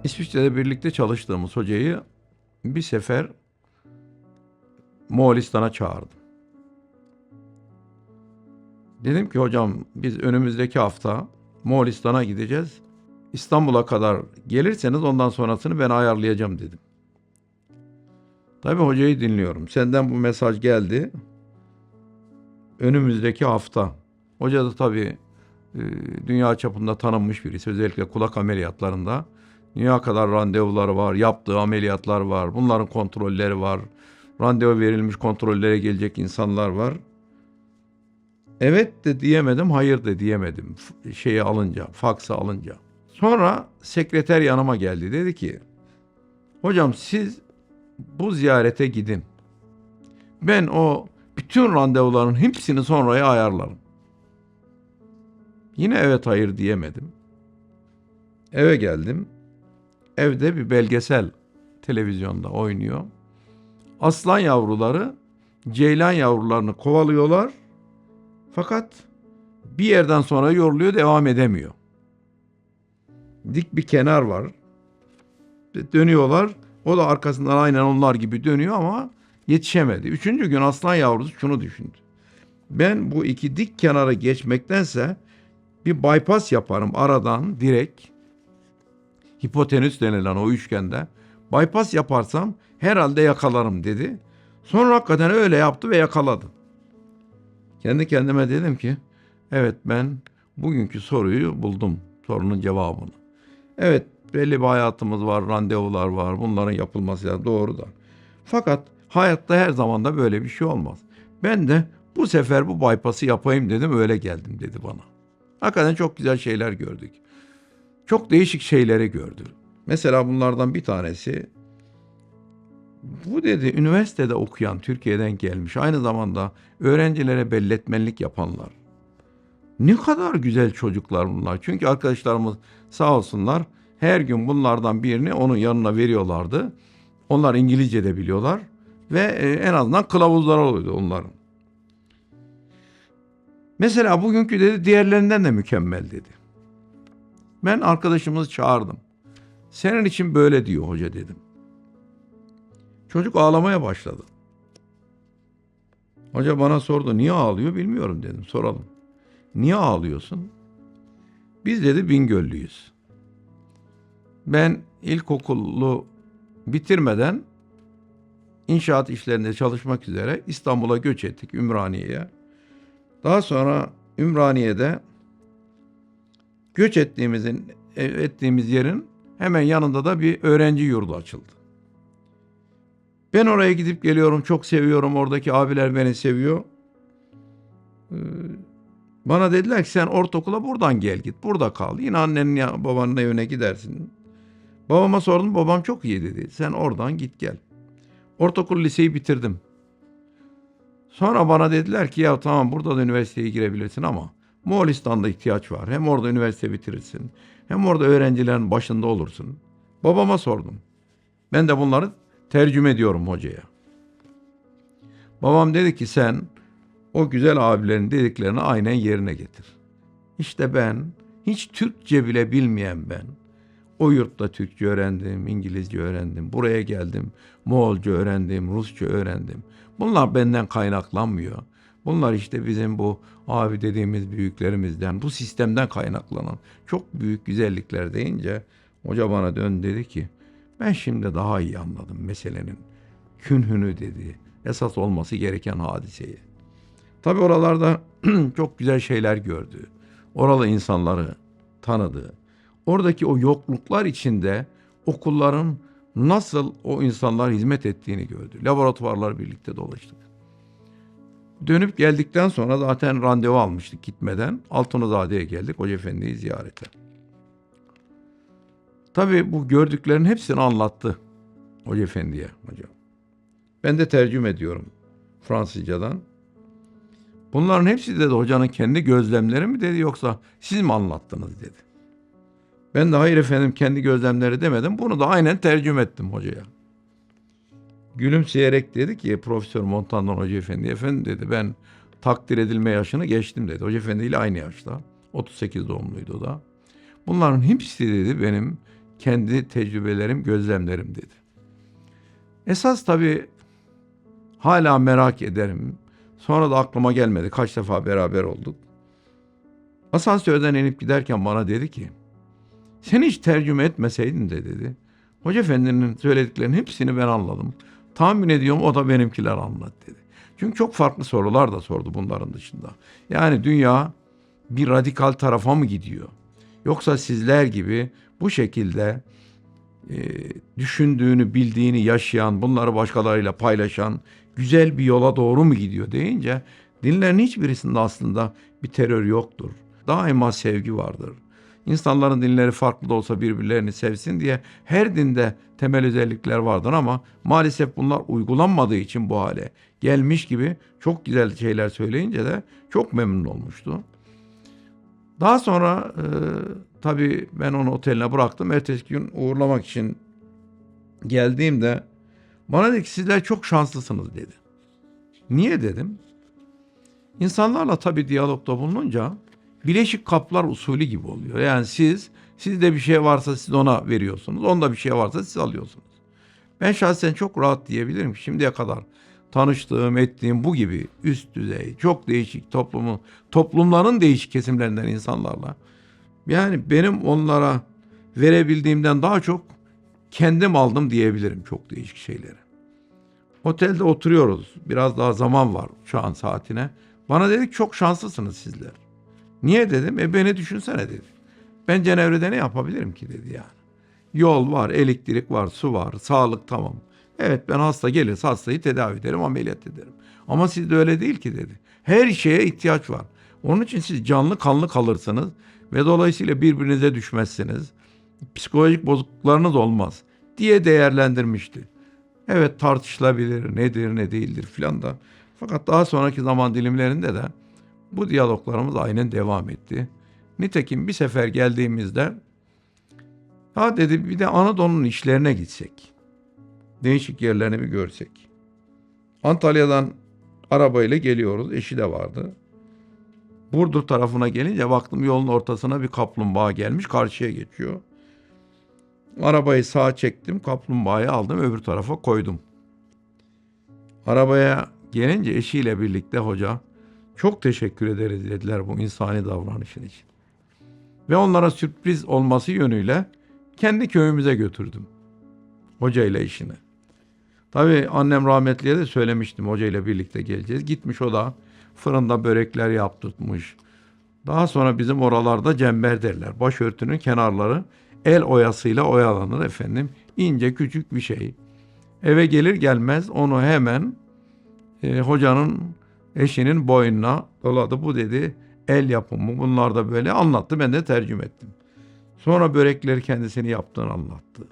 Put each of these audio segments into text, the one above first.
İsviçre'de birlikte çalıştığımız hocayı bir sefer Moğolistan'a çağırdım. Dedim ki hocam biz önümüzdeki hafta Moğolistan'a gideceğiz. İstanbul'a kadar gelirseniz ondan sonrasını ben ayarlayacağım dedim. Tabii hocayı dinliyorum. Senden bu mesaj geldi. Önümüzdeki hafta. Hoca da tabii dünya çapında tanınmış birisi. Özellikle kulak ameliyatlarında. Dünya kadar randevuları var. Yaptığı ameliyatlar var. Bunların kontrolleri var. Randevu verilmiş kontrollere gelecek insanlar var. Evet de diyemedim, hayır da diyemedim. Faksı alınca. Sonra sekreter yanıma geldi. Dedi ki, hocam siz bu ziyarete gidin. Ben o bütün randevuların hepsini sonraya ayarlarım. Yine evet hayır diyemedim. Eve geldim. Evde bir belgesel televizyonda oynuyor. Aslan yavruları ceylan yavrularını kovalıyorlar. Fakat bir yerden sonra yoruluyor, devam edemiyor. Dik bir kenar var. Dönüyorlar. O da arkasından aynen onlar gibi dönüyor ama yetişemedi. Üçüncü gün aslan yavrusu şunu düşündü. Ben bu iki dik kenarı geçmektense bir bypass yaparım aradan direkt. Hipotenüs denilen o üçgende. Bypass yaparsam herhalde yakalarım dedi. Sonra hakikaten öyle yaptı ve yakaladı. Kendi kendime dedim ki evet ben bugünkü soruyu buldum. Sorunun cevabını. Evet belli bir hayatımız var, randevular var. Bunların yapılması lazım, doğru da. Fakat hayatta her zaman da böyle bir şey olmaz. Ben de bu sefer bu bypass'ı yapayım dedim, öyle geldim dedi bana. Hakikaten çok güzel şeyler gördük. Çok değişik şeyleri gördü. Mesela bunlardan bir tanesi, bu dedi üniversitede okuyan, Türkiye'den gelmiş, aynı zamanda öğrencilere belletmenlik yapanlar. Ne kadar güzel çocuklar bunlar. Çünkü arkadaşlarımız sağ olsunlar her gün bunlardan birini onun yanına veriyorlardı. Onlar İngilizce de biliyorlar ve en azından kılavuzlar oluyordu onların. Mesela bugünkü dedi diğerlerinden de mükemmel dedi. Ben arkadaşımızı çağırdım. Senin için böyle diyor hoca dedim. Çocuk ağlamaya başladı. Hoca bana sordu, niye ağlıyor bilmiyorum dedim, soralım. Niye ağlıyorsun? Biz dedi Bingöllüyüz. Ben ilkokulu bitirmeden inşaat işlerinde çalışmak üzere İstanbul'a göç ettik, Ümraniye'ye. Daha sonra Ümraniye'de göç ettiğimiz yerin hemen yanında da bir öğrenci yurdu açıldı. Ben oraya gidip geliyorum, çok seviyorum. Oradaki abiler beni seviyor. Bana dediler ki sen ortaokula buradan gel git. Burada kal. Yine annenin ya babanın evine gidersin. Babama sordum. Babam çok iyi dedi. Sen oradan git gel. Ortaokul liseyi bitirdim. Sonra bana dediler ki ya tamam burada da üniversiteye girebilirsin ama Moğolistan'da ihtiyaç var. Hem orada üniversite bitirirsin. Hem orada öğrencilerin başında olursun. Babama sordum. Ben de bunları tercüme ediyorum hocaya. Babam dedi ki sen o güzel abilerin dediklerini aynen yerine getir. İşte ben, hiç Türkçe bile bilmeyen ben, o yurtta Türkçe öğrendim, İngilizce öğrendim, buraya geldim, Moğolca öğrendim, Rusça öğrendim. Bunlar benden kaynaklanmıyor. Bunlar işte bizim bu abi dediğimiz büyüklerimizden, bu sistemden kaynaklanan çok büyük güzellikler deyince hoca bana döndü dedi ki ben şimdi daha iyi anladım meselenin künhünü dedi. Esas olması gereken hadiseyi. Tabii oralarda çok güzel şeyler gördü. Oralı insanları tanıdı. Oradaki o yokluklar içinde okulların nasıl o insanlar hizmet ettiğini gördü. Laboratuvarlar birlikte dolaştık. Dönüp geldikten sonra zaten randevu almıştık gitmeden. Altunuzade'ye geldik Hoca Efendi'yi ziyarete. Tabii bu gördüklerin hepsini anlattı Hoca Efendi'ye hocam. Ben de tercüme ediyorum Fransızcadan. Bunların hepsi dedi hocanın kendi gözlemleri mi dedi yoksa siz mi anlattınız dedi. Ben de hayır efendim kendi gözlemleri demedim. Bunu da aynen tercüme ettim hocaya. Gülümseyerek dedi ki Profesör Montan'dan Hoca Efendi, efendim dedi ben takdir edilme yaşını geçtim dedi. Hoca Efendi ile aynı yaşta. 38 doğumluydu o da. Bunların hepsi dedi benim kendi tecrübelerim, gözlemlerim dedi. Esas tabii hala merak ederim. Sonra da aklıma gelmedi. Kaç defa beraber olduk. Asansörden inip giderken bana dedi ki, sen hiç tercüme etmeseydin de dedi. Hoca Efendi'nin söylediklerinin hepsini ben anladım. Tahmin ediyorum o da benimkiler anladı dedi. Çünkü çok farklı sorular da sordu bunların dışında. Yani dünya bir radikal tarafa mı gidiyor? Yoksa sizler gibi bu şekilde düşündüğünü, bildiğini yaşayan, bunları başkalarıyla paylaşan güzel bir yola doğru mu gidiyor deyince dinlerin hiçbirisinde aslında bir terör yoktur. Daima sevgi vardır. İnsanların dinleri farklı da olsa birbirlerini sevsin diye her dinde temel özellikler vardır ama maalesef bunlar uygulanmadığı için bu hale gelmiş gibi çok güzel şeyler söyleyince de çok memnun olmuştu. Daha sonra tabii ben onu oteline bıraktım. Ertesi gün uğurlamak için geldiğimde bana dedi ki sizler çok şanslısınız dedi. Niye dedim? İnsanlarla tabii diyalogda bulununca bileşik kaplar usulü gibi oluyor. Yani sizde bir şey varsa siz ona veriyorsunuz. Onda bir şey varsa siz alıyorsunuz. Ben şahsen çok rahat diyebilirim ki şimdiye kadar tanıştığım, ettiğim bu gibi üst düzey, çok değişik toplumların değişik kesimlerinden insanlarla yani benim onlara verebildiğimden daha çok kendim aldım diyebilirim çok değişik şeyleri. Otelde oturuyoruz. Biraz daha zaman var şu an saatine. Bana dedik çok şanslısınız sizler. Niye dedim? Beni düşünsene dedi. Ben Cenevre'de ne yapabilirim ki dedi yani. Yol var, elektrik var, su var, sağlık tamam. Evet ben hasta gelirse hastayı tedavi ederim, ameliyat ederim. Ama sizde öyle değil ki dedi. Her şeye ihtiyaç var. Onun için siz canlı kanlı kalırsınız ve dolayısıyla birbirinize düşmezsiniz. Psikolojik bozukluklarınız olmaz diye değerlendirmişti. Evet tartışılabilir nedir ne değildir filan da. Fakat daha sonraki zaman dilimlerinde de bu diyaloglarımız aynen devam etti. Nitekim bir sefer geldiğimizde ha dedi bir de Anadolu'nun işlerine gitsek. Değişik yerlerini bir görsek. Antalya'dan arabayla geliyoruz. Eşi de vardı. Burdur tarafına gelince baktım yolun ortasına bir kaplumbağa gelmiş. Karşıya geçiyor. Arabayı sağa çektim. Kaplumbağayı aldım. Öbür tarafa koydum. Arabaya gelince eşiyle birlikte hoca çok teşekkür ederiz dediler bu insani davranışın için. Ve onlara sürpriz olması yönüyle kendi köyümüze götürdüm. Hoca ile işini. Tabii annem rahmetliye de söylemiştim hoca ile birlikte geleceğiz. Gitmiş o da fırında börekler yaptırtmış. Daha sonra bizim oralarda cember derler. Başörtünün kenarları el oyasıyla oyalanır efendim. İnce küçük bir şey. Eve gelir gelmez onu hemen hocanın eşinin boynuna doladı. Bu dedi el yapımı bunlar da böyle anlattı. Ben de tercüme ettim. Sonra börekleri kendisini yaptığını anlattı.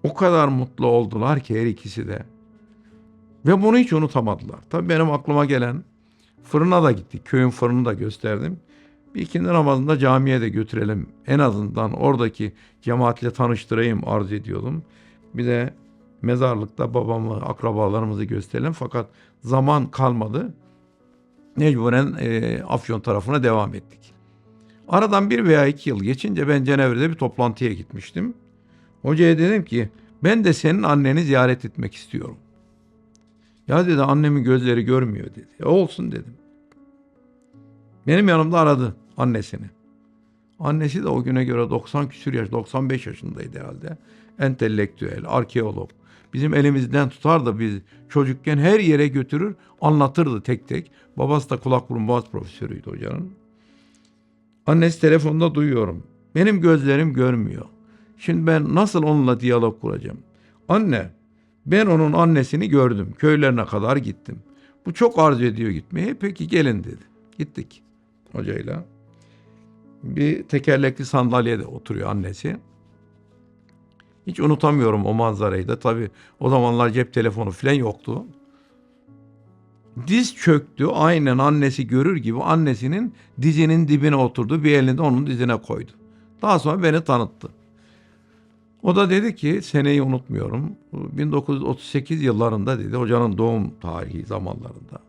O kadar mutlu oldular ki her ikisi de. Ve bunu hiç unutamadılar. Tabii benim aklıma gelen fırına da gittik. Köyün fırını da gösterdim. Bir ikindi namazında camiye de götürelim. En azından oradaki cemaatle tanıştırayım arzu ediyordum. Bir de mezarlıkta babamı, akrabalarımızı gösterelim. Fakat zaman kalmadı. Mecburen Afyon tarafına devam ettik. Aradan 1 veya 2 yıl geçince ben Cenevre'de bir toplantıya gitmiştim. Hocaya dedim ki ben de senin anneni ziyaret etmek istiyorum. Ya dedi annemin gözleri görmüyor dedi. Olsun dedim. Benim yanımda aradı annesini. Annesi de o güne göre 90 küsur yaş, 95 yaşındaydı herhalde. Entelektüel, arkeolog. Bizim elimizden tutar da biz çocukken her yere götürür, anlatırdı tek tek. Babası da kulak burun boğaz profesörüydü hocanın. Annesi telefonda duyuyorum. Benim gözlerim görmüyor. Şimdi ben nasıl onunla diyalog kuracağım? Anne, ben onun annesini gördüm. Köylerine kadar gittim. Bu çok arzu ediyor gitmeyi. Peki gelin dedi. Gittik hocayla. Bir tekerlekli sandalyede oturuyor annesi. Hiç unutamıyorum o manzarayı da. Tabii o zamanlar cep telefonu falan yoktu. Diz çöktü. Aynen annesi görür gibi annesinin dizinin dibine oturdu. Bir elini de onun dizine koydu. Daha sonra beni tanıttı. O da dedi ki seneyi unutmuyorum. 1938 yıllarında dedi hocanın doğum tarihi zamanlarında.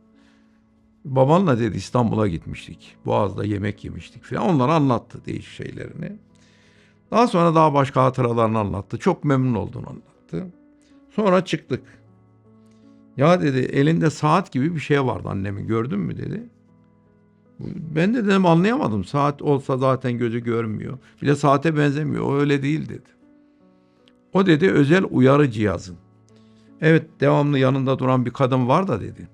Babanla dedi İstanbul'a gitmiştik. Boğaz'da yemek yemiştik falan. Onlara anlattı değişik şeylerini. Daha sonra daha başka hatıralarını anlattı. Çok memnun olduğunu anlattı. Sonra çıktık. Ya dedi, elinde saat gibi bir şey vardı annemin, gördün mü dedi. Ben de dedim anlayamadım. Saat olsa zaten gözü görmüyor. Bir de saate benzemiyor. O öyle değil dedi. O dedi özel uyarı cihazı. Evet, devamlı yanında duran bir kadın var da dedi.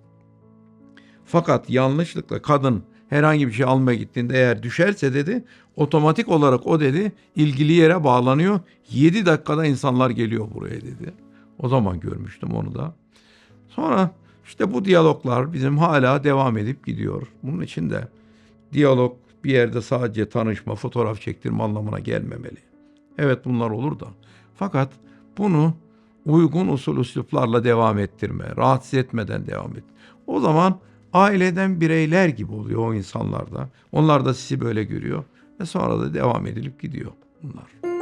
Fakat yanlışlıkla kadın herhangi bir şey almaya gittiğinde eğer düşerse dedi, otomatik olarak o dedi ilgili yere bağlanıyor. 7 dakikada insanlar geliyor buraya dedi. O zaman görmüştüm onu da. Sonra işte bu diyaloglar bizim hala devam edip gidiyor. Bunun için de diyalog bir yerde sadece tanışma, fotoğraf çektirme anlamına gelmemeli. Evet, bunlar olur da. Fakat bunu uygun usul üsluplarla devam ettirme, rahatsız etmeden devam et. O zaman aileden bireyler gibi oluyor o insanlar da. Onlar da sizi böyle görüyor ve sonra da devam edilip gidiyor bunlar.